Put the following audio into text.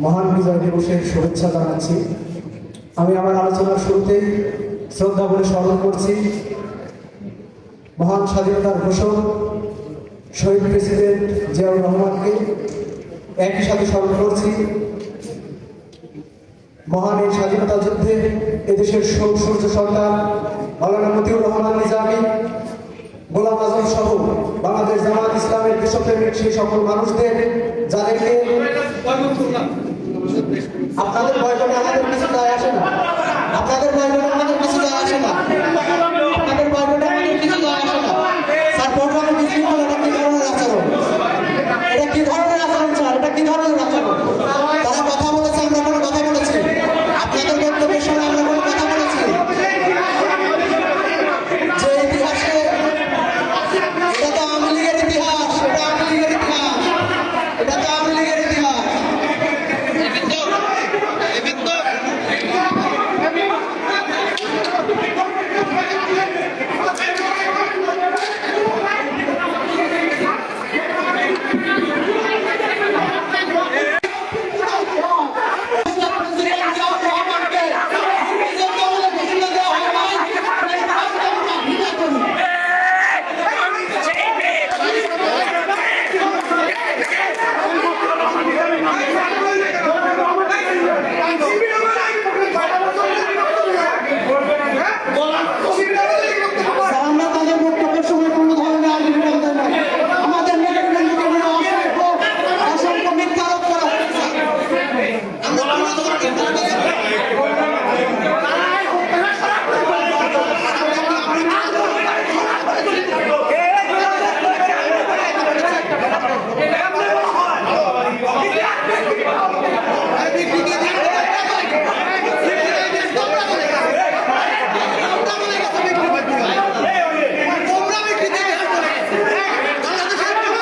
মহান বিজয় দিবসের শুভেচ্ছা জানাচ্ছি। আমি আমার আলোচনার শুরুতেই শ্রদ্ধা বলে স্মরণ করছি মহান স্বাধীনতার ঘোষক শহীদ প্রেসিডেন্ট জিয়াউর রহমানকে। একই সাথে স্মরণ করছি মহান এই স্বাধীনতা যুদ্ধে এদেশের সূর্য সন্তান মাওলানা মতিউর রহমান নিজামী, গোলাম আজম সহ বাংলাদেশ জামাত ইসলামের দেশপ্রেমিক সেই সকল মানুষদের যাদেরকে আপনাদের বয়কটে আমাদের কিছু দায় আসে